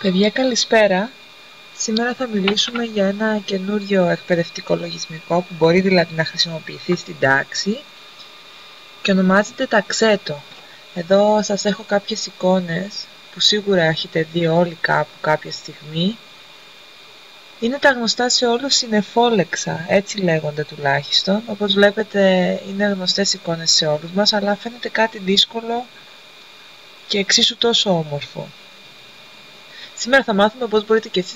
Παιδιά, καλησπέρα. Σήμερα θα μιλήσουμε για ένα καινούριο εκπαιδευτικό λογισμικό που μπορεί δηλαδή να χρησιμοποιηθεί στην τάξη και ονομάζεται ταξέτο. Εδώ σας έχω κάποιες εικόνες που σίγουρα έχετε δει όλοι κάπου κάποια στιγμή. Είναι τα γνωστά σε όλους συννεφόλεξα, έτσι λέγονται τουλάχιστον. Όπως βλέπετε είναι γνωστές εικόνες σε όλους μας, αλλά φαίνεται κάτι δύσκολο και εξίσου τόσο όμορφο. Σήμερα θα μάθουμε πώς μπορείτε και εσείς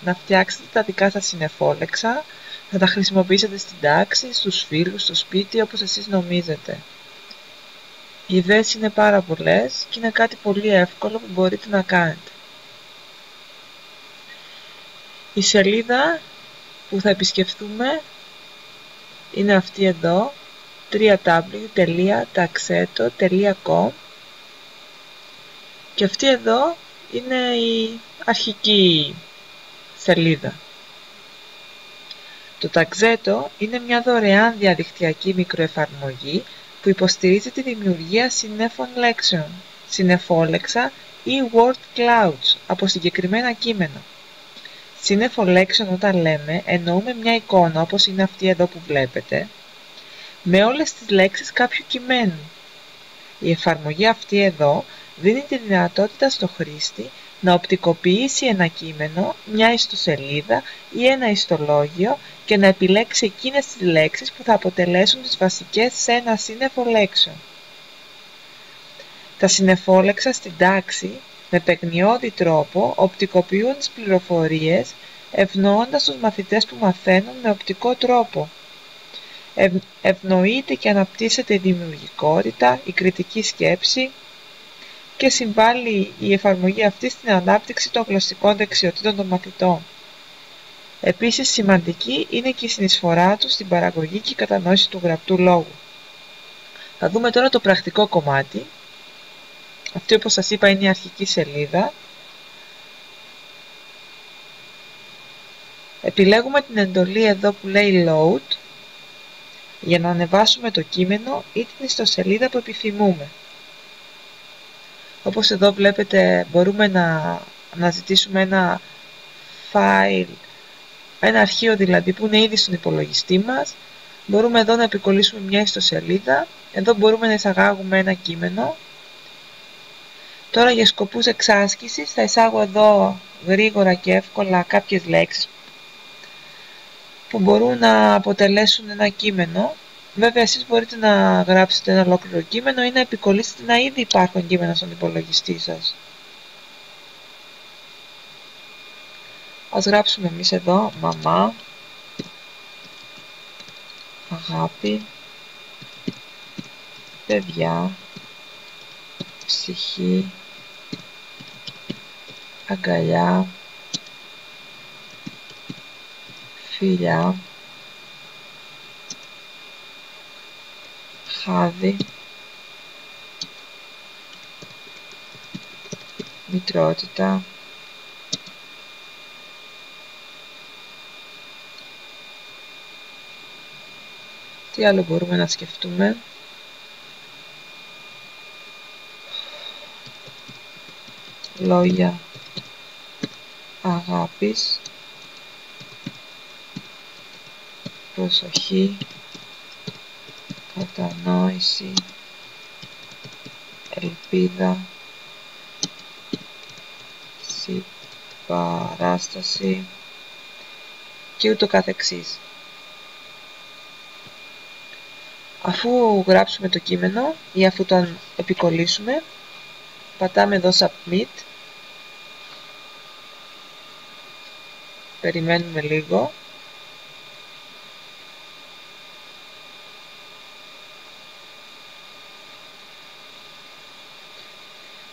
να φτιάξετε τα δικά σας συννεφόλεξα, να τα χρησιμοποιήσετε στην τάξη, στους φίλους, στο σπίτι, όπως εσείς νομίζετε. Οι ιδέες είναι πάρα πολλές και είναι κάτι πολύ εύκολο που μπορείτε να κάνετε. Η σελίδα που θα επισκεφτούμε είναι αυτή εδώ, www.taxeto.com, και αυτή εδώ είναι η αρχική σελίδα. Το Taxeto είναι μια δωρεάν διαδικτυακή μικροεφαρμογή που υποστηρίζει τη δημιουργία συννέφων λέξεων, συννεφόλεξα ή word clouds από συγκεκριμένα κείμενα. Σύννεφο λέξεων όταν λέμε εννοούμε μια εικόνα όπως είναι αυτή εδώ που βλέπετε, με όλες τις λέξεις κάποιου κειμένου. Η εφαρμογή αυτή εδώ δίνει τη δυνατότητα στο χρήστη να οπτικοποιήσει ένα κείμενο, μια ιστοσελίδα ή ένα ιστολόγιο και να επιλέξει εκείνες τις λέξεις που θα αποτελέσουν τις βασικές σε ένα σύννεφο λέξεων. Τα συννεφόλεξα στην τάξη με παιγνιώδη τρόπο οπτικοποιούν τις πληροφορίες, ευνοώντας τους μαθητές που μαθαίνουν με οπτικό τρόπο. Ευνοείται και αναπτύσσεται η δημιουργικότητα, η κριτική σκέψη και συμβάλλει η εφαρμογή αυτή στην ανάπτυξη των γλωσσικών δεξιοτήτων των μαθητών. Επίσης σημαντική είναι και η συνεισφορά τους στην παραγωγή και κατανόηση του γραπτού λόγου. Θα δούμε τώρα το πρακτικό κομμάτι. Αυτή, όπως σας είπα, είναι η αρχική σελίδα. Επιλέγουμε την εντολή εδώ που λέει Load για να ανεβάσουμε το κείμενο ή την ιστοσελίδα που επιθυμούμε. Όπως εδώ βλέπετε μπορούμε να αναζητήσουμε ένα file, ένα αρχείο δηλαδή που είναι ήδη στον υπολογιστή μας. Μπορούμε εδώ να επικολλήσουμε μια ιστοσελίδα. Εδώ μπορούμε να εισαγάγουμε ένα κείμενο. Τώρα για σκοπούς εξάσκησης θα εισάγω εδώ γρήγορα και εύκολα κάποιες λέξεις που μπορούν να αποτελέσουν ένα κείμενο. Βέβαια εσείς μπορείτε να γράψετε ένα ολόκληρο κείμενο ή να επικολλήσετε ένα ήδη υπάρχον κείμενο στον υπολογιστή σας. Ας γράψουμε εμείς εδώ μαμά, αγάπη, παιδιά, ψυχή, αγκαλιά, φιλιά, χάδι, μητρότητα, τι άλλο μπορούμε να σκεφτούμε? Λόγια αγάπης, προσοχή, κατανόηση, ελπίδα, συμπαράσταση και ούτω καθεξής. Αφού γράψουμε το κείμενο ή αφού τον επικολλήσουμε, πατάμε εδώ Submit, περιμένουμε λίγο.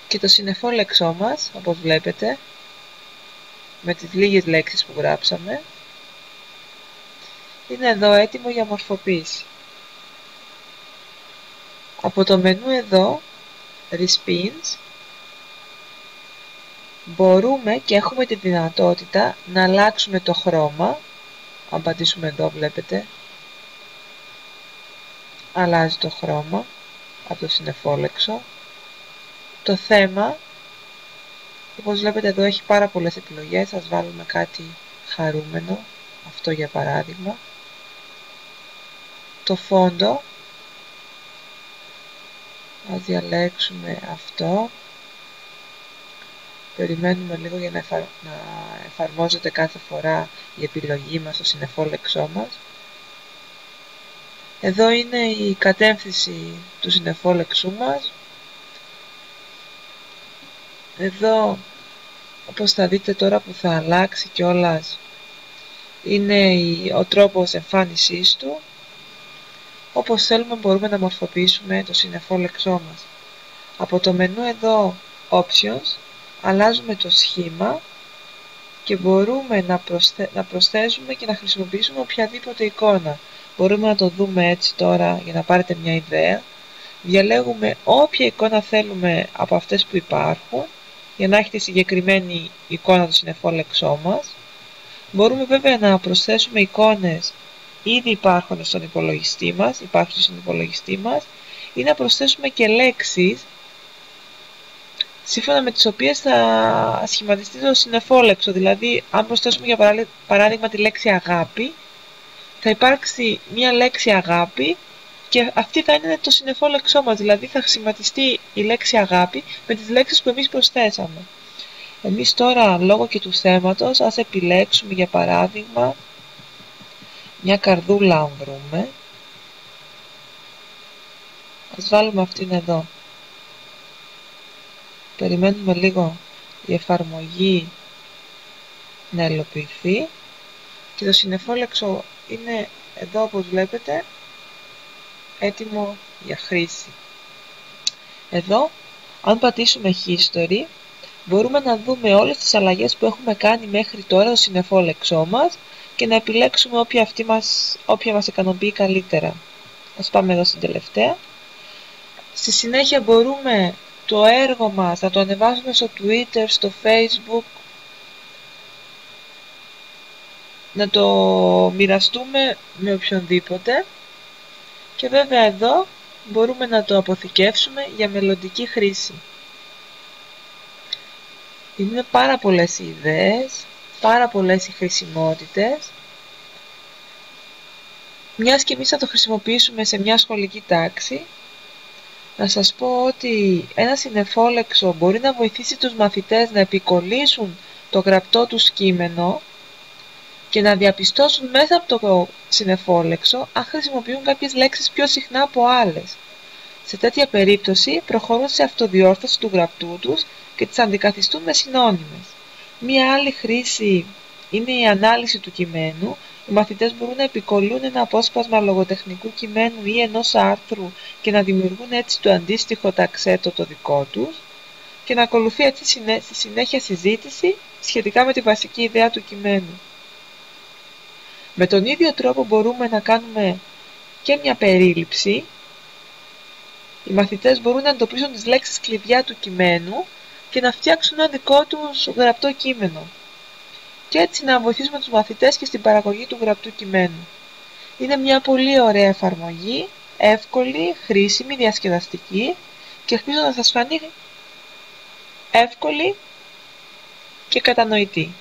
Και το συννεφόλεξό μας, όπως βλέπετε, με τις λίγες λέξεις που γράψαμε, είναι εδώ έτοιμο για μορφοποίηση. Από το μενού εδώ, Respins, μπορούμε και έχουμε τη δυνατότητα να αλλάξουμε το χρώμα. Αν πατήσουμε εδώ βλέπετε, αλλάζει το χρώμα από το συννεφόλεξο. Το θέμα Όπως βλέπετε εδώ έχει πάρα πολλές επιλογές. Ας βάλουμε κάτι χαρούμενο, αυτό για παράδειγμα. Το φόντο, ας διαλέξουμε αυτό. Περιμένουμε λίγο για να εφαρμόζεται κάθε φορά η επιλογή μας στο συννεφόλεξό μας. Εδώ είναι η κατεύθυνση του συννεφόλεξού μας. Εδώ, όπως θα δείτε τώρα που θα αλλάξει κιόλας, είναι ο τρόπος εμφάνισής του. Όπως θέλουμε μπορούμε να μορφοποιήσουμε το συννεφόλεξό μας. Από το μενού εδώ Options αλλάζουμε το σχήμα και μπορούμε να προσθέσουμε και να χρησιμοποιήσουμε οποιαδήποτε εικόνα. Μπορούμε να το δούμε έτσι τώρα για να πάρετε μια ιδέα. Διαλέγουμε όποια εικόνα θέλουμε από αυτές που υπάρχουν για να έχετε συγκεκριμένη εικόνα του συννεφόλεξό μας. Μπορούμε βέβαια να προσθέσουμε εικόνες ήδη υπάρχουν στον υπολογιστή μας, ή να προσθέσουμε και λέξεις σύμφωνα με τις οποίες θα σχηματιστεί το συννεφόλεξο. Δηλαδή, αν προσθέσουμε για παράδειγμα τη λέξη αγάπη, θα υπάρξει μια λέξη αγάπη και αυτή θα είναι το συννεφόλεξό μας. Δηλαδή, θα σχηματιστεί η λέξη αγάπη με τις λέξεις που εμείς προσθέσαμε. Εμείς τώρα, λόγω και του θέματος, ας επιλέξουμε για παράδειγμα μια καρδούλα αν βρούμε. Ας βάλουμε αυτήν εδώ. Περιμένουμε λίγο η εφαρμογή να υλοποιηθεί και το συννεφόλεξο είναι εδώ όπως βλέπετε έτοιμο για χρήση. Εδώ αν πατήσουμε History μπορούμε να δούμε όλες τις αλλαγές που έχουμε κάνει μέχρι τώρα στο συννεφόλεξό μας και να επιλέξουμε όποια μας ικανοποιεί καλύτερα. Ας πάμε εδώ στην τελευταία. Στη συνέχεια μπορούμε το έργο μας να το ανεβάσουμε στο Twitter, στο Facebook, να το μοιραστούμε με οποιονδήποτε και βέβαια εδώ μπορούμε να το αποθηκεύσουμε για μελλοντική χρήση. Είναι πάρα πολλές οι ιδέες, πάρα πολλές οι χρησιμότητες. Μιας και εμείς θα το χρησιμοποιήσουμε σε μια σχολική τάξη, να σας πω ότι ένα συννεφόλεξο μπορεί να βοηθήσει τους μαθητές να επικολλήσουν το γραπτό τους κείμενο και να διαπιστώσουν μέσα από το συννεφόλεξο αν χρησιμοποιούν κάποιες λέξεις πιο συχνά από άλλες. Σε τέτοια περίπτωση προχωρούν σε αυτοδιόρθωση του γραπτού τους και τις αντικαθιστούν με συνώνυμες. Μία άλλη χρήση είναι η ανάλυση του κειμένου. Οι μαθητές μπορούν να επικολλούν ένα απόσπασμα λογοτεχνικού κειμένου ή ενός άρθρου και να δημιουργούν έτσι το αντίστοιχο ταξέτο το δικό τους και να ακολουθεί έτσι στη συνέχεια συζήτηση σχετικά με τη βασική ιδέα του κειμένου. Με τον ίδιο τρόπο μπορούμε να κάνουμε και μια περίληψη. Οι μαθητές μπορούν να εντοπίσουν τις λέξεις κλειδιά του κειμένου και να φτιάξουν ένα δικό τους γραπτό κείμενο και έτσι να βοηθήσουμε τους μαθητές και στην παραγωγή του γραπτού κειμένου. Είναι μια πολύ ωραία εφαρμογή, εύκολη, χρήσιμη, διασκεδαστική και ελπίζω να σας φανεί εύκολη και κατανοητή.